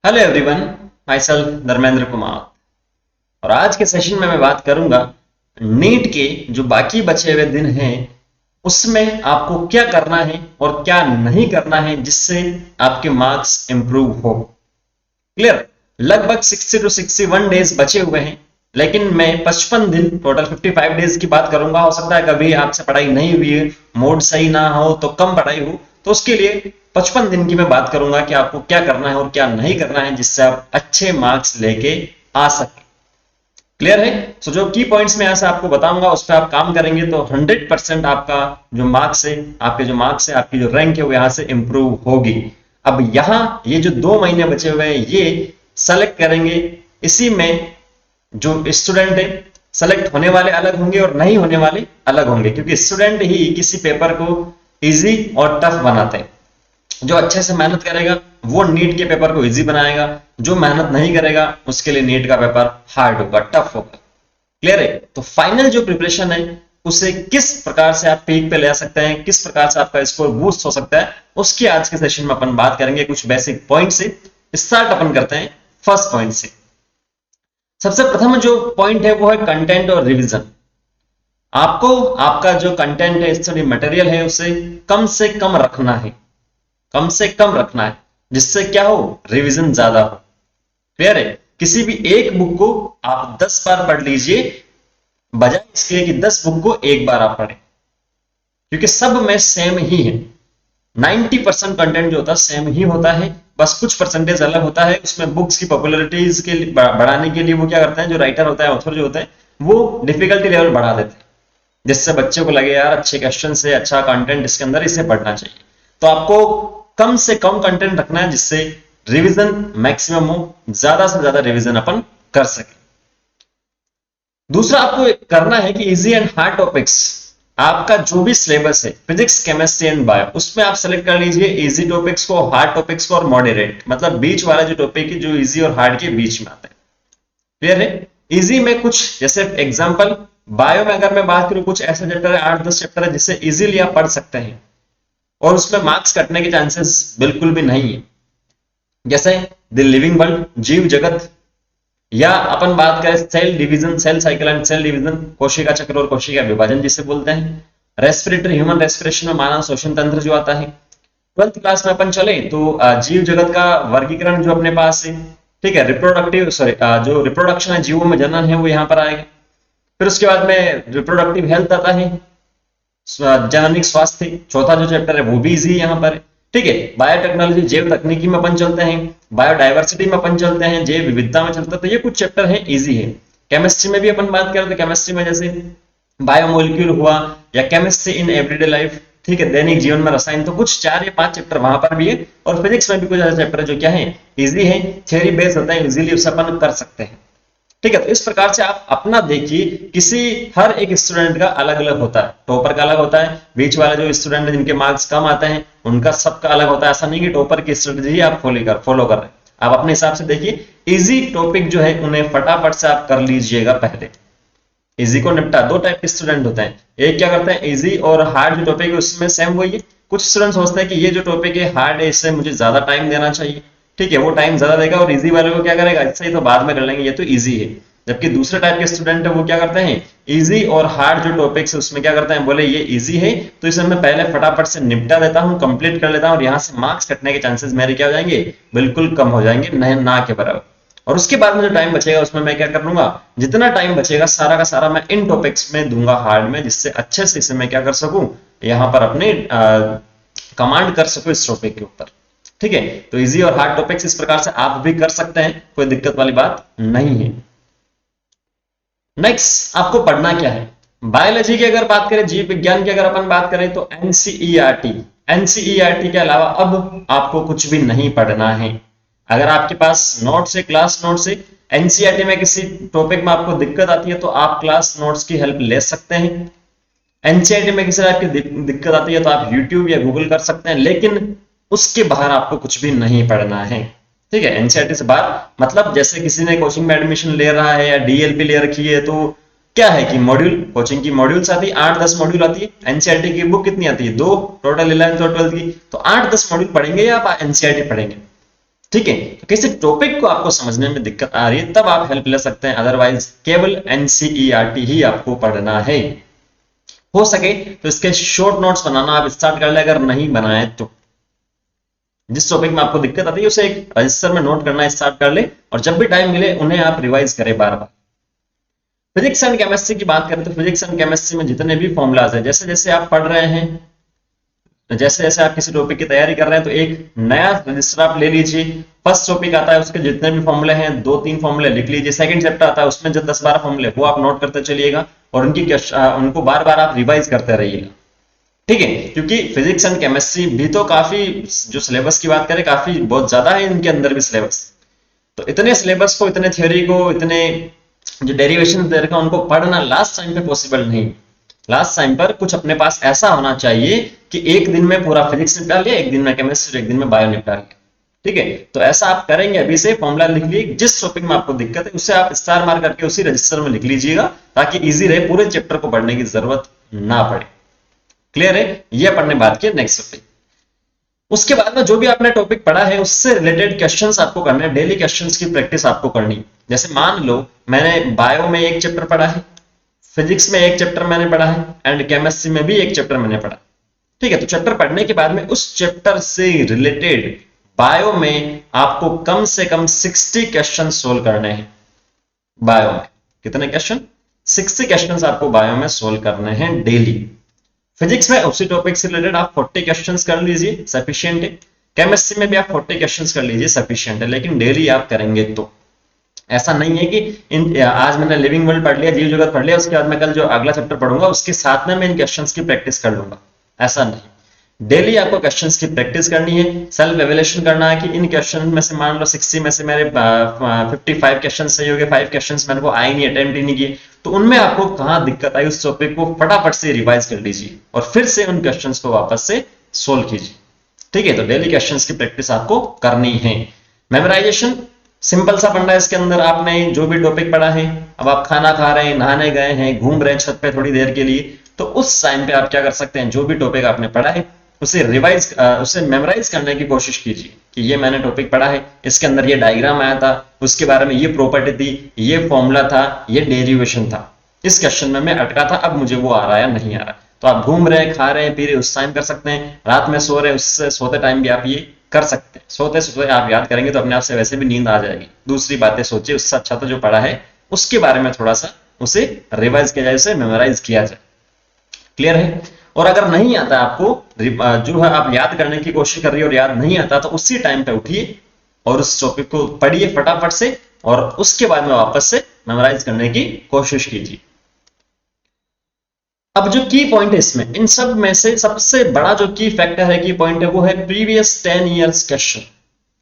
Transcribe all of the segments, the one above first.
Hello everyone, my self Dharmendra Kumar. और आज के सेशन में मैं बात करूंगा नीट के जो बाकी बचे हुए दिन हैं उसमें आपको क्या करना है और क्या नहीं करना है जिससे आपके मार्क्स इंप्रूव हो। क्लियर? लगभग 60 टू 61 डेज बचे हुए हैं, लेकिन मैं 55 दिन टोटल 55 डेज की बात करूंगा। हो सकता है कभी आपसे पढ़ाई नहीं हुई है, मूड सही ना हो तो कम पढ़ाई हो, तो उसके लिए 55 दिन की मैं बात करूंगा कि आपको क्या करना है और क्या नहीं करना है जिससे आप अच्छे मार्क्स लेके आ सके। क्लियर है? सो जो की पॉइंट्स में यहाँ से आपको बताऊंगा उस पर आप काम करेंगे तो 100% आपका जो मार्क्स है, आपकी जो रैंक है वो यहाँ से इंप्रूव होगी। अब यहाँ ये जो 2 महीने बचे हुए हैं ये सेलेक्ट करेंगे। इसी में जो स्टूडेंट है सेलेक्ट होने वाले अलग होंगे और नहीं होने वाले अलग होंगे, क्योंकि स्टूडेंट ही किसी पेपर को इजी और टफ बनाते हैं। जो अच्छे से मेहनत करेगा वो नीट के पेपर को इजी बनाएगा, जो मेहनत नहीं करेगा उसके लिए नीट का पेपर हार्ड होगा, टफ होगा। क्लियर है? तो फाइनल जो प्रिपरेशन है उसे किस प्रकार से आप पीक पे ले आ सकते हैं, किस प्रकार से आपका स्कोर बूस्ट हो सकता है, उसकी आज के सेशन में अपन बात करेंगे कुछ बेसिक पॉइंट से। स्टार्ट अपन करते हैं फर्स्ट पॉइंट से। सबसे प्रथम जो पॉइंट है वो है कंटेंट और रिवीजन। आपको आपका जो कंटेंट है, स्टडी मटेरियल है, उसे कम से कम रखना है, कम से कम रखना है, जिससे क्या हो, रिवीजन ज्यादा हो। क्लियर है? किसी भी एक बुक को आप 10 बार पढ़ लीजिए बजाय इसके कि 10 बुक को एक बार आप पढ़ें, क्योंकि सब में सेम ही है। 90% कंटेंट जो होता है सेम ही होता है, बस कुछ परसेंटेज अलग होता है। उसमें बुक्स की पॉपुलैरिटीज के बढ़ाने के लिए वो क्या करते हैं, जो राइटर होता है, ऑथर जो होता है, वो डिफिकल्टी लेवल बढ़ा देते हैं, जिससे बच्चे को लगे यार अच्छे क्वेश्चन से अच्छा कंटेंट इसके अंदर, इसे पढ़ना चाहिए। तो आपको कम से कम कंटेंट रखना है जिससे रिवीजन मैक्सिमम हो, ज्यादा से ज्यादा रिवीजन अपन कर सके। दूसरा आपको करना है कि इजी एंड हार्ड टॉपिक्स, आपका जो भी सिलेबस है फिजिक्स, केमिस्ट्री एंड बायो, उसमें आप सेलेक्ट कर लीजिए इजी टॉपिक्स को, हार्ड टॉपिक्स को और मॉडरेट, मतलब बीच वाला जो टॉपिक है जो इजी और हार्ड के बीच में आता है। क्लियर है? इजी में कुछ जैसे एग्जांपल बायो में अगर मैं बात करूं, कुछ ऐसे चैप्टर है, 8-10 चैप्टर है जिससे इजीली आप पढ़ सकते हैं और उसमें मार्क्स कटने के चांसेस बिल्कुल भी नहीं है। जैसे द लिविंग वर्ल्ड, जीव जगत, या अपन बात करें cell division, cell cycle and cell division, कोशिका चक्र और कोशिका विभाजन जिसे बोलते हैं। रेस्पिरेटरी, ह्यूमन रेस्पिरेशन में मानव श्वसन तंत्र जो आता है। 12th क्लास में अपन चले तो जीव जगत का वर्गीकरण जो अपने पास है, ठीक है, रिप्रोडक्टिव जो रिप्रोडक्शन है, जीवों में जनन है, वो यहाँ पर आएगा। फिर उसके बाद में रिप्रोडक्टिव हेल्थ आता है, जननिक स्वास्थ्य, चौथा जो चैप्टर है वो भी इजी है यहाँ पर। ठीक है, बायोटेक्नोलॉजी, जैव तकनीकी में अपन चलते हैं, बायोडाइवर्सिटी में अपन चलते हैं, जैव विविधता में चलते हैं, तो ये कुछ चैप्टर हैं इजी है। केमिस्ट्री में भी अपन बात करें तो केमिस्ट्री में जैसे बायोमोलिक्यूल हुआ या केमिस्ट्री इन एवरीडे लाइफ, ठीक है, दैनिक जीवन में रसायन, तो कुछ 4 या 5 चैप्टर वहां पर भी है। और फिजिक्स में भी कुछ ऐसे चैप्टर जो क्या है, इजी है, थ्योरी बेस्ड होता है, इजीली उसे अपन कर सकते हैं। ठीक है, तो इस प्रकार से आप अपना देखिए, किसी हर एक स्टूडेंट का अलग अलग होता है, टॉपर का अलग होता है, बीच वाले जो स्टूडेंट है जिनके मार्क्स कम आते हैं उनका सबका अलग होता है। ऐसा नहीं कि टॉपर की स्ट्रेटजी आप फॉलो कर रहे हैं, आप अपने हिसाब से देखिए। इजी टॉपिक जो है उन्हें फटाफट से आप कर लीजिएगा पहले, इजी को निपटा। 2 टाइप के स्टूडेंट होते हैं, एक क्या करते हैं, इजी और हार्ड जो टॉपिक है उसमें सेम वही है। कुछ स्टूडेंट सोचते हैं कि ये जो टॉपिक है हार्ड है, इससे मुझे ज्यादा टाइम देना चाहिए, ठीक है, वो टाइम ज्यादा देगा, और इजी वाले को क्या करेगा, अच्छा ही तो बाद में कर लेंगे, ये तो इजी है। जबकि दूसरे टाइप के स्टूडेंट है वो क्या करते हैं, इजी और हार्ड जो टॉपिक्स है उसमें क्या करते हैं, बोले ये इजी है तो इसे मैं पहले फटाफट से निपटा देता हूं, कंप्लीट कर लेता हूं, और यहाँ से मार्क्स कटने के चांसेस मेरे क्या हो जाएंगे, बिल्कुल कम हो जाएंगे, ना के बराबर। और उसके बाद में जो टाइम बचेगा उसमें मैं क्या कर लूंगा, जितना टाइम बचेगा सारा का सारा मैं इन टॉपिक्स में दूंगा हार्ड में, जिससे अच्छे से इसे मैं क्या कर सकूं, यहाँ पर अपने कमांड कर सकूं इस टॉपिक के ऊपर। ठीक है, तो इजी और हार्ड टॉपिक्स इस प्रकार से आप भी कर सकते हैं, कोई दिक्कत वाली बात नहीं है। नेक्स्ट आपको पढ़ना क्या है, बायोलॉजी की अगर बात करें, जीव विज्ञान की अगर अपन बात करें तो एनसीईआरटी, एनसीईआरटी के अलावा अब आपको कुछ भी नहीं पढ़ना है। अगर आपके पास नोट्स है, क्लास नोट्स है, एनसीईआरटी में किसी टॉपिक में आपको दिक्कत आती है तो आप क्लास नोट्स की हेल्प ले सकते हैं। एनसीईआरटी में किसी आपकी दिक्कत आती है तो आप यूट्यूब या गूगल कर सकते हैं, लेकिन उसके बाहर आपको कुछ भी नहीं पढ़ना है। ठीक है, एनसीईआरटी से बाहर मतलब जैसे किसी ने कोचिंग में एडमिशन ले रहा है या डीएलपी ले रखी है, तो क्या है कि मॉड्यूल, कोचिंग की मॉड्यूल्स आती है, 8-10 मॉड्यूल आती है। एनसीईआरटी की बुक कितनी आती है, 2, टोटल 11th और 12th की, तो 8-10 मॉड्यूल पढ़ेंगे या आप एनसीईआरटी पढ़ेंगे। ठीक है, तो किसी टॉपिक को आपको समझने में दिक्कत आ रही है तब आप हेल्प ले सकते हैं, अदरवाइज केवल एनसीईआरटी ही आपको पढ़ना है। हो सके तो इसके शॉर्ट नोट्स बनाना आप स्टार्ट कर ले, अगर नहीं बनाए तो जिस टॉपिक में आपको दिक्कत आती है उसे एक रजिस्टर में नोट करना स्टार्ट कर ले, और जब भी टाइम मिले उन्हें आप रिवाइज करें बार बार। फिजिक्स एंड केमिस्ट्री की बात करें तो फिजिक्स एंड केमिस्ट्री में जितने भी फॉर्मूलाज हैं, जैसे जैसे आप पढ़ रहे हैं, जैसे जैसे आप किसी टॉपिक की तैयारी कर रहे हैं, तो एक नया रजिस्टर आप ले लीजिए। फर्स्ट टॉपिक आता है उसके जितने भी फॉर्मूले हैं 2-3 फॉर्मूले लिख लीजिए। सेकंड चैप्टर आता है उसमें जो 10-12 फॉर्मूले वो आप नोट करते चलिएगा, और उनको बार बार आप रिवाइज करते रहिएगा। ठीक है, क्योंकि फिजिक्स एंड केमिस्ट्री भी तो काफी, जो सिलेबस की बात करें काफी बहुत ज्यादा है इनके अंदर भी सिलेबस, तो इतने सिलेबस को, इतने थ्योरी को, इतने जो डेरिवेशन दे रखा है उनको पढ़ना लास्ट टाइम पे पॉसिबल नहीं। लास्ट टाइम पर कुछ अपने पास ऐसा होना चाहिए कि एक दिन में पूरा फिजिक्स निपटा लिया, एक दिन में केमिस्ट्री, एक दिन में बायो निपटा लिया। ठीक है, तो ऐसा आप करेंगे। अभी से फॉर्मूला लिख लिए, जिस टॉपिक में आपको दिक्कत है उसे आप स्टार मार करके उसी रजिस्टर में लिख लीजिएगा, ताकि इजी रहे, पूरे चैप्टर को पढ़ने की जरूरत ना पड़े। क्लियर है, ये अपने बात के नेक्स्ट टॉपिक। उसके बाद में जो भी आपने टॉपिक पढ़ा है उससे रिलेटेड क्वेश्चंस आपको करने हैं, डेली क्वेश्चंस की प्रैक्टिस आपको करनी। जैसे मान लो मैंने बायो में एक चैप्टर पढ़ा है, फिजिक्स में एक चैप्टर मैंने पढ़ा है, एंड केमिस्ट्री में भी एक चैप्टर मैंने पढ़ा। ठीक है, तो चैप्टर पढ़ने के बाद में उस चैप्टर से रिलेटेड बायो में आपको कम से कम 60 क्वेश्चन सोल्व करने हैं। बायो में कितने क्वेश्चन? 60 क्वेश्चन आपको बायो में सोल्व करने हैं डेली। फिजिक्स में उसी टॉपिक से रिलेटेड आप 40 क्वेश्चंस कर लीजिए, सफिशिएंट है। केमिस्ट्री में भी आप 40 क्वेश्चंस कर लीजिए, सफिशिएंट है। लेकिन डेली आप करेंगे तो ऐसा नहीं है कि आज मैंने लिविंग वर्ल्ड पढ़ लिया, जीव जगत पढ़ लिया, उसके बाद मैं कल जो अगला चैप्टर पढ़ूंगा उसके साथ में मैं इन क्वेश्चंस की प्रैक्टिस कर लूंगा, ऐसा नहीं। डेली आपको क्वेश्चंस की प्रैक्टिस करनी है, सेल्फ एवेल्यूएशन करना है कि इन क्वेश्चन में से मान लो 60 में से मेरे 55 क्वेश्चन सही हो गए, 5 क्वेश्चन मेरे को आए नहीं, अटेम्प्ट ही नहीं किए, तो उनमें आपको कहां दिक्कत आई उस टॉपिक को फटाफट से रिवाइज कर लीजिए और फिर से उन क्वेश्चंस को वापस से सोल्व कीजिए। ठीक है, तो डेली क्वेश्चंस की प्रैक्टिस आपको करनी है। मेमोराइजेशन सिंपल सा फंडा है इसके अंदर। आपने जो भी टॉपिक पढ़ा है, अब आप खाना खा रहे हैं, नहाने गए हैं, घूम रहे हैं छत पे थोड़ी देर के लिए, तो उस टाइम पे आप क्या कर सकते हैं, जो भी टॉपिक आपने पढ़ा है उसे रिवाइज, उसे मेमोराइज करने की कोशिश कीजिए कि ये मैंने टॉपिक पढ़ा है, इसके अंदर ये डायग्राम आया था, उसके बारे में ये प्रॉपर्टी थी, ये फॉर्मूला था, ये डेरिवेशन था, इस क्वेश्चन में मैं अटका था, अब मुझे वो आ रहा है या नहीं आ रहा। तो आप घूम रहे, खा रहे, पी रहे, उस टाइम कर सकते हैं। रात में सो रहे, उससे सोते टाइम भी आप ये कर सकते हैं। सोते सोते आप याद करेंगे तो अपने आप से वैसे भी नींद आ जाएगी, दूसरी बातें सोचिए, उससे अच्छा तो जो पढ़ा है उसके बारे में थोड़ा सा उसे रिवाइज किया जाए, उसे मेमोराइज किया जाए। क्लियर है। और अगर नहीं आता आपको, जो है आप याद करने की कोशिश कर रही है और याद नहीं आता, तो उसी टाइम पे उठिए और उस टॉपिक को पढ़िए फटाफट से, और उसके बाद में वापस से मेमोराइज करने की कोशिश कीजिए। अब जो की पॉइंट है इसमें, इन सब में से सबसे बड़ा जो की फैक्टर है, की पॉइंट है, वो है प्रीवियस 10 इयर्स क्वेश्चन।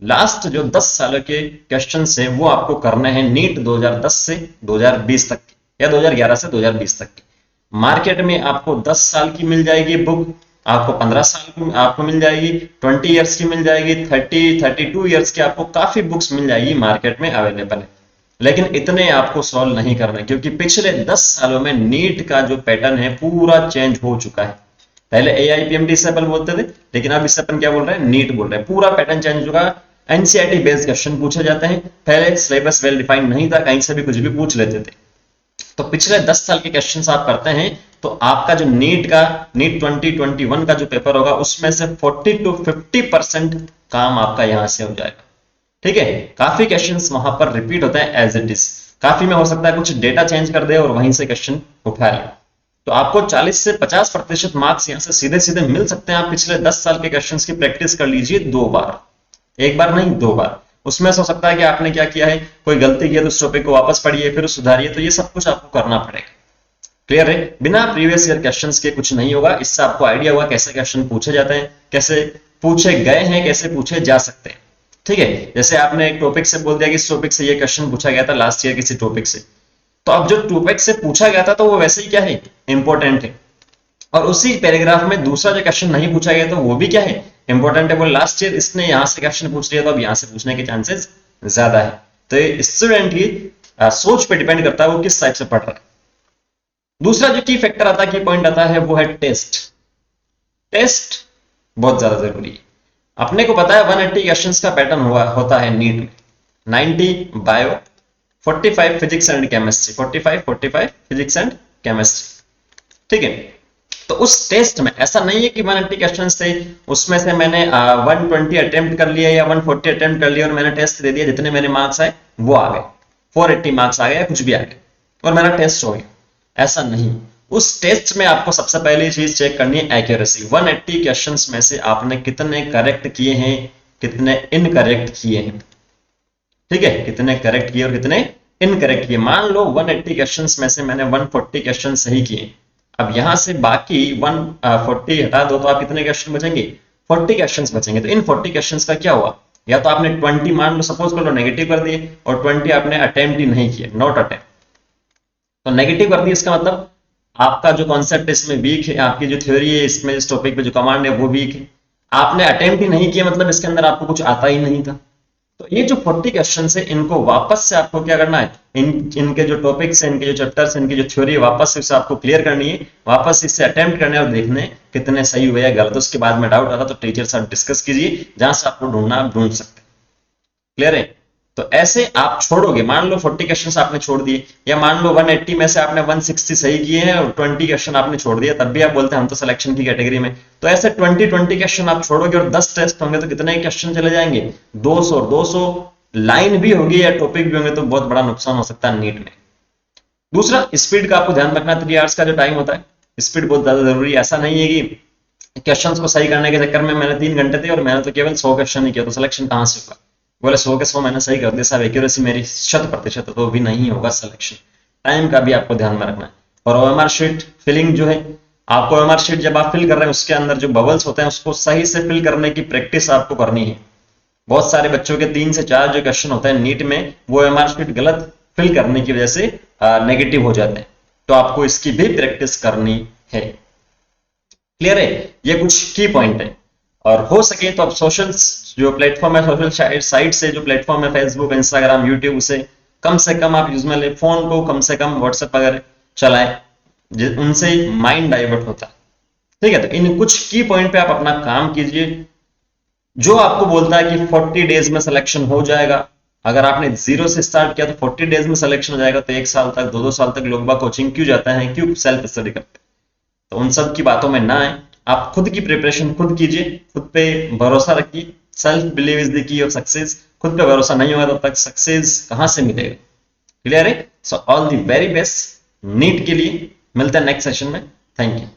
लास्ट जो 10 साल के क्वेश्चन है वो आपको करने हैं नीट 2010 से 2020 तक के, या 2011 से 2020 तक के। मार्केट में आपको 10 साल की मिल जाएगी बुक, आपको 15 साल की आपको मिल जाएगी, 20 इयर्स की मिल जाएगी, 32 इयर्स की आपको काफी बुक्स मिल जाएगी मार्केट में अवेलेबल है। लेकिन इतने आपको सॉल्व नहीं करने, क्योंकि पिछले 10 सालों में नीट का जो पैटर्न है पूरा चेंज हो चुका है। पहले AIPMD से अपन बोलते थे, लेकिन अब इससे अपन क्या बोल रहे हैं, नीट बोल रहे हैं। पूरा पैटर्न चेंज हो चुका है। एनसीईआरटी बेस्ड क्वेश्चन पूछे जाते हैं, पहले सिलेबस वेल डिफाइंड नहीं था, कहीं से भी कुछ भी पूछ लेते थे। तो पिछले 10 साल के क्वेश्चंस आप करते हैं तो आपका जो नीट 2021 का जो पेपर होगा उसमें से 40 to 50% काम आपका यहां से हो जाएगा। ठीक है, काफी क्वेश्चंस वहां पर रिपीट होते हैं एज इट इज, काफी में हो सकता है कुछ डेटा चेंज कर दे और वहीं से क्वेश्चन उठा ले। तो आपको 40 से 50% मार्क्स यहां से सीधे सीधे मिल सकते हैं। आप पिछले 10 साल के क्वेश्चंस की प्रैक्टिस कर लीजिए 2 बार, एक बार नहीं 2 बार। उसमें से हो सकता है कि आपने क्या किया है, कोई गलती की है तो उस टॉपिक को वापस पढ़िए, फिर सुधारिए, तो ये सब कुछ आपको करना पड़ेगा। क्लियर है। बिना प्रीवियस ईयर क्वेश्चंस के कुछ नहीं होगा। इससे आपको आइडिया होगा कैसे क्वेश्चन पूछे जाते हैं, कैसे पूछे गए हैं, कैसे पूछे जा सकते हैं। ठीक है, जैसे आपने एक टॉपिक से बोल दिया कि इस टॉपिक से ये क्वेश्चन पूछा गया था लास्ट ईयर किसी टॉपिक से, तो अब जो टॉपिक से पूछा गया था तो वो वैसे ही क्या है, इंपॉर्टेंट है। और उसी पैराग्राफ में दूसरा जो क्वेश्चन नहीं पूछा गया तो वो भी क्या है, इंपॉर्टेंट है। वो लास्ट ईयर इसने यहां से क्वेश्चन पूछ लिया तो अब यहां से पूछने के चांसेस ज्यादा है। तो ये स्टूडेंट की सोच पे डिपेंड करता है वो किस टाइप से पढ़ रहा है। दूसरा जो की फैक्टर आता है, की पॉइंट आता है, वो है टेस्ट। टेस्ट बहुत ज्यादा जरूरी है। अपने को पता है 180 क्वेश्चंस का पैटर्न होता है नीट में, 90 bio, 45 physics and chemistry, 45 physics and chemistry, ठीक है। तो उस टेस्ट में ऐसा नहीं है कि 180 क्वेश्चंस थे, उसमें से मैंने 120 अटेम्प्ट कर लिया या 140 अटेम्प्ट कर लिया और मैंने टेस्ट दे दिया, जितने मेरे मार्क्स आए वो आ गए, 480 मार्क्स आ गए या कुछ भी आ गए और मेरा टेस्ट हो गया। ऐसा नहीं, उस टेस्ट में आपको सबसे पहली चीज चेक करनी है एक्यूरेसी। 180 क्वेश्चंस में से आपने कितने करेक्ट किए हैं, कितने इनकरेक्ट किए हैं, ठीक है, कितने करेक्ट किए और कितने इनकरेक्ट किए। मान लो 180 क्वेश्चंस में से मैंने 140 क्वेश्चन सही किए, अब यहां से बाकी 140 हटा दो तो आप कितने क्वेश्चन बचेंगे, 40 क्वेश्चंस बचेंगे। तो इन 40 क्वेश्चंस का क्या हुआ, या तो आपने 20 मान लो सपोज कर लो नेगेटिव कर दिए और 20 आपने अटेम्प्ट ही नहीं किए, नॉट अटेम्प्ट, तो नेगेटिव कर दिए, इसका मतलब आपका जो कॉन्सेप्ट इसमें वीक है, आपकी जो थ्योरी है इसमें, इस टॉपिक पे जो कमांड है वो वीक है। आपने अटेम्प्ट ही नहीं किया मतलब इसके अंदर आपको कुछ आता ही नहीं था। तो ये जो 40 क्वेश्चन है इनको वापस से आपको क्या करना है, इनके जो टॉपिक्स हैं, इनके जो चैप्टर्स, इनकी जो थ्योरी है वापस से आपको क्लियर करनी है, वापस इससे अटेम्प्ट करने और देखने कितने सही हुए या गलत। उसके बाद में डाउट आता तो टीचर साथ डिस्कस कीजिए, जहां से आपको ढूंढना आप ढूंढ सकते हैं। क्लियर है। तो ऐसे आप छोड़ोगे, मान लो 40 क्वेश्चंस आपने छोड़ दिए, या मान लो 180 में से आपने 160 सही किए हैं और 20 क्वेश्चन आपने छोड़ दिया, तब भी आप बोलते हैं हम तो सिलेक्शन की कैटेगरी में। तो ऐसे 20 क्वेश्चन आप छोड़ोगे और 10 टेस्ट होंगे तो कितने क्वेश्चन चले जाएंगे, 200 लाइन भी होगी या टॉपिक भी होंगे तो बहुत बड़ा नुकसान हो सकता है नीट में। दूसरा, स्पीड का आपको ध्यान रखना, 3 आवर्स का जो टाइम होता है, स्पीड बहुत ज्यादा जरूरी है। ऐसा नहीं है कि क्वेश्चंस को सही करने के चक्कर में मैंने 3 घंटे थे और मैंने तो केवल 100 क्वेश्चन ही किया तो सिलेक्शन कहां से होगा, बोले 100 के 100 मैंने सही कर दिया साहब, एक्यूरेसी मेरी 100% तो भी नहीं होगा सिलेक्शन। टाइम का भी आपको ध्यान में रखना है। और ओएमआर शीट फिलिंग जो है, आपको ओएमआर शीट जब आप फिल कर रहे हैं उसके अंदर जो बबल्स होते हैं उसको सही से फिल करने की प्रैक्टिस आपको करनी है। बहुत सारे बच्चों के 3 से 4 जो क्वेश्चन होते हैं नीट में, वो ओएमआर शीट गलत फिल करने की वजह से नेगेटिव हो जाते हैं, तो आपको इसकी भी प्रैक्टिस करनी है। क्लियर है, ये कुछ की पॉइंट है। और हो सके तो आप सोशल जो प्लेटफॉर्म है, सोशल साइट से जो प्लेटफॉर्म है, फेसबुक, इंस्टाग्राम, यूट्यूब, उसे कम से कम आप यूज में ले, फोन को कम से कम व्हाट्सएप वगैरह चलाएं, उनसे माइंड डाइवर्ट होता है। ठीक है, तो इन कुछ की पॉइंट पे आप अपना काम कीजिए। जो आपको बोलता है कि 40 डेज में सिलेक्शन हो जाएगा, अगर आपने 0 से स्टार्ट किया तो 40 डेज में सिलेक्शन हो जाएगा, तो 1 साल तक 2-2 साल तक लोग बाग कोचिंग क्यों जाते हैं, क्यों सेल्फ स्टडी करते हैं। तो उन सब की बातों में ना आए, आप खुद की प्रिपरेशन खुद कीजिए, खुद पे भरोसा रखिए। Self believe is the key of success. खुद पे भरोसा नहीं होगा तब तक सक्सेस कहां से मिलेगा। क्लियर है। So all the very best NEET के लिए। मिलते हैं नेक्स्ट सेशन में। Thank you.